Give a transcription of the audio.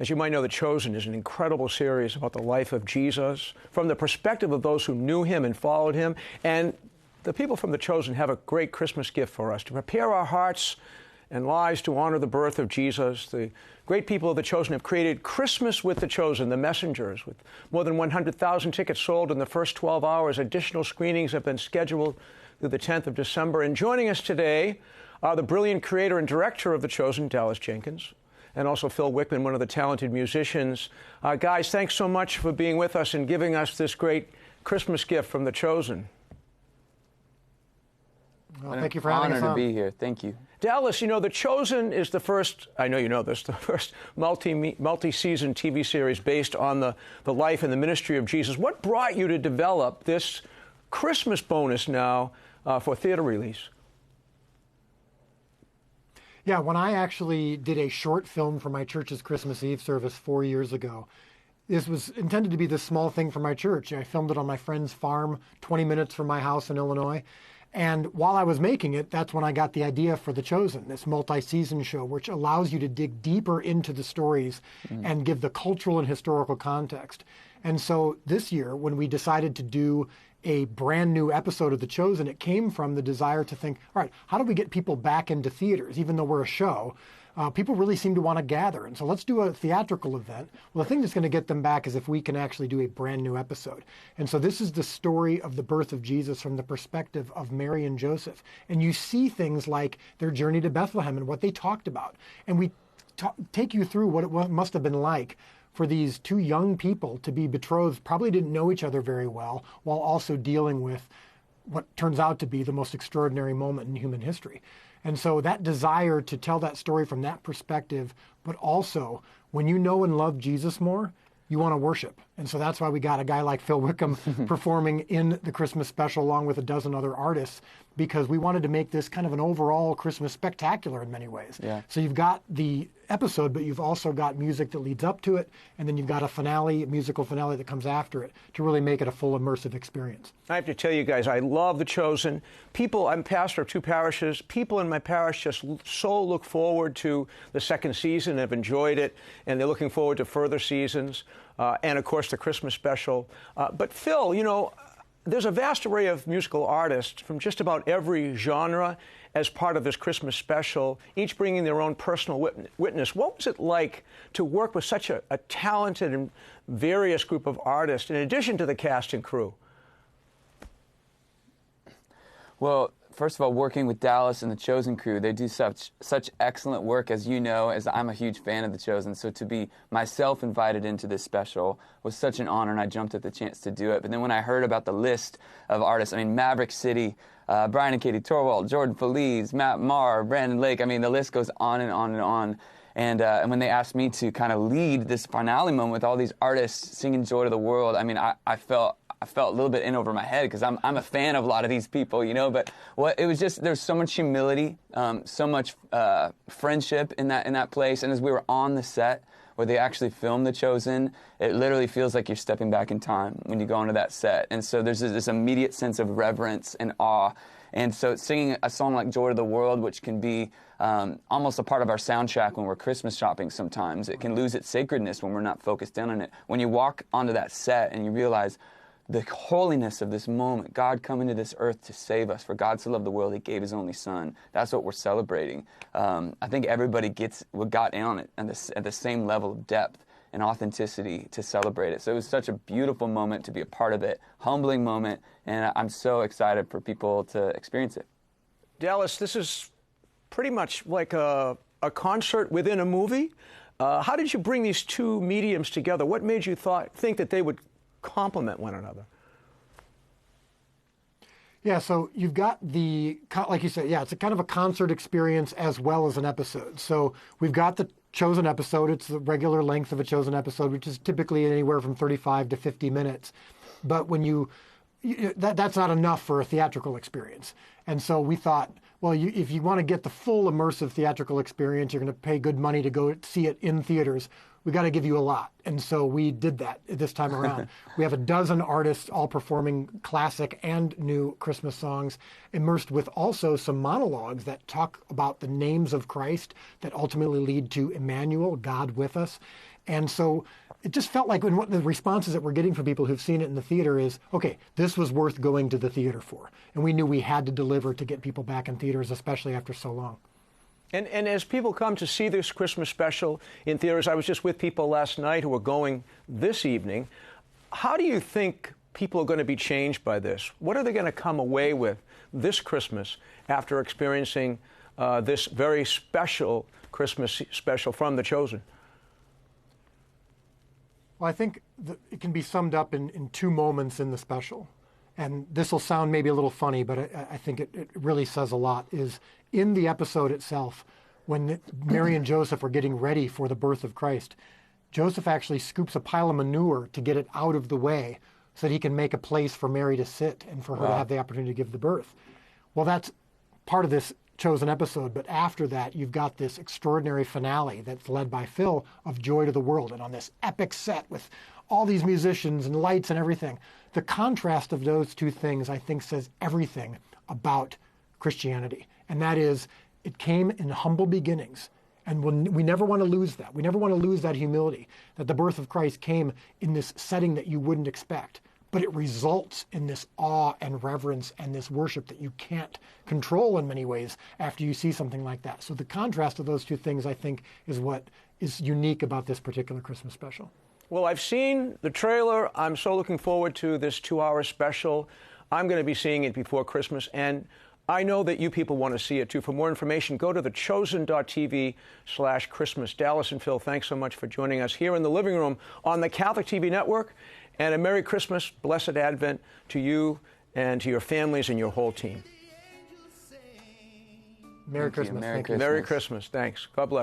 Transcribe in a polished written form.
As you might know, The Chosen is an incredible series about the life of Jesus from the perspective of those who knew him and followed him. And the people from The Chosen have a great Christmas gift for us to prepare our hearts and lives to honor the birth of Jesus. The great people of The Chosen have created Christmas with The Chosen, The Messengers, with more than 100,000 tickets sold in the first 12 hours. Additional screenings have been scheduled through the 10th of December. And joining us today are the brilliant creator and director of The Chosen, Dallas Jenkins, and also Phil Wickham, one of the talented musicians. Guys, thanks so much for being with us and giving us this great Christmas gift from The Chosen. Well, thank you for having us on. Honor to be here. Thank you. Dallas, you know, The Chosen is the first, I know you know this, the first multi-season TV series based on the life and the ministry of Jesus. What brought you to develop this Christmas bonus now for theater release? Yeah, when I actually did a short film for my church's Christmas Eve service 4 years ago, this was intended to be this small thing for my church. I filmed it on my friend's farm, 20 minutes from my house in Illinois. And while I was making it, that's when I got the idea for The Chosen, this multi-season show, which allows you to dig deeper into the stories and give the cultural and historical context. And so this year, when we decided to do a brand new episode of The Chosen, it came from the desire to think, all right, how do we get people back into theaters? Even though we're a show, people really seem to want to gather. And so let's do a theatrical event. Well, the thing that's going to get them back is if we can actually do a brand new episode. And so this is the story of the birth of Jesus from the perspective of Mary and Joseph. And you see things like their journey to Bethlehem and what they talked about. And we take you through what it must have been like for these two young people to be betrothed, probably didn't know each other very well, while also dealing with what turns out to be the most extraordinary moment in human history. And so that desire to tell that story from that perspective, but also when you know and love Jesus more, you want to worship. And so that's why we got a guy like Phil Wickham performing in the Christmas special along with a dozen other artists, because we wanted to make this kind of an overall Christmas spectacular in many ways. Yeah. So you've got the episode, but you've also got music that leads up to it, and then you've got a musical finale that comes after it to really make it a full immersive experience. I have to tell you guys, I love The Chosen. People, I'm pastor of two parishes. People in my parish just so look forward to the second season, have enjoyed it, and they're looking forward to further seasons, and of course the Christmas special. But Phil, you know, there's a vast array of musical artists from just about every genre as part of this Christmas special, each bringing their own personal witness. What was it like to work with such a talented and various group of artists, in addition to the cast and crew? Well, first of all, working with Dallas and the Chosen crew, they do such excellent work, as you know, as I'm a huge fan of the Chosen. So to be myself invited into this special was such an honor, and I jumped at the chance to do it. But then when I heard about the list of artists, I mean, Maverick City, Brian and Katie Torwald, Jordan Feliz, Matt Maher, Brandon Lake, I mean, the list goes on and on and on. And when they asked me to kind of lead this finale moment with all these artists singing Joy to the World, I mean, I felt a little bit in over my head, because I'm a fan of a lot of these people, you know. But it was just, there's so much humility, so much friendship in that place. And as we were on the set where they actually filmed The Chosen, it literally feels like you're stepping back in time when you go onto that set. And so there's this immediate sense of reverence and awe. And so singing a song like Joy to the World, which can be almost a part of our soundtrack when we're Christmas shopping sometimes, it can lose its sacredness when we're not focused in on it. When you walk onto that set and you realize the holiness of this moment, God coming to this earth to save us. For God so loved the world, he gave his only son. That's what we're celebrating. I think everybody got in on it at the same level of depth and authenticity to celebrate it. So it was such a beautiful moment to be a part of it, humbling moment, and I'm so excited for people to experience it. Dallas, this is pretty much like a concert within a movie. How did you bring these two mediums together? What made you think that they would complement one another? Yeah, so you've got like you said, yeah, it's a kind of a concert experience as well as an episode. So we've got the Chosen episode. It's the regular length of a Chosen episode, which is typically anywhere from 35 to 50 minutes. But when that's not enough for a theatrical experience. And so we thought, well, if you want to get the full immersive theatrical experience, you're going to pay good money to go see it in theaters. We got to give you a lot. And so we did that this time around. We have a dozen artists all performing classic and new Christmas songs, immersed with also some monologues that talk about the names of Christ that ultimately lead to Emmanuel, God with us. And so it just felt like when the responses that we're getting from people who've seen it in the theater is, okay, this was worth going to the theater for. And we knew we had to deliver to get people back in theaters, especially after so long. And as people come to see this Christmas special in theaters, I was just with people last night who are going this evening. How do you think people are going to be changed by this? What are they going to come away with this Christmas after experiencing this very special Christmas special from The Chosen? Well, I think it can be summed up in two moments in the special. And this will sound maybe a little funny, but I think it really says a lot, is in the episode itself, when Mary and Joseph are getting ready for the birth of Christ, Joseph actually scoops a pile of manure to get it out of the way so that he can make a place for Mary to sit and for her to have the opportunity to give the birth. Well, that's part of this Chosen episode, but after that, you've got this extraordinary finale that's led by Phil of Joy to the World, and on this epic set with all these musicians and lights and everything. The contrast of those two things, I think, says everything about Christianity, and that is, it came in humble beginnings, and we never want to lose that. We never want to lose that humility, that the birth of Christ came in this setting that you wouldn't expect, but it results in this awe and reverence and this worship that you can't control in many ways after you see something like that. So the contrast of those two things, I think, is what is unique about this particular Christmas special. Well, I've seen the trailer. I'm so looking forward to this 2-hour special. I'm going to be seeing it before Christmas, and I know that you people want to see it too. For more information, go to thechosen.tv/Christmas. Dallas and Phil, thanks so much for joining us here in the living room on the Catholic TV network. And a Merry Christmas, Blessed Advent to you and to your families and your whole team. Merry Christmas. Merry Thank you. Merry Christmas. Thanks. God bless.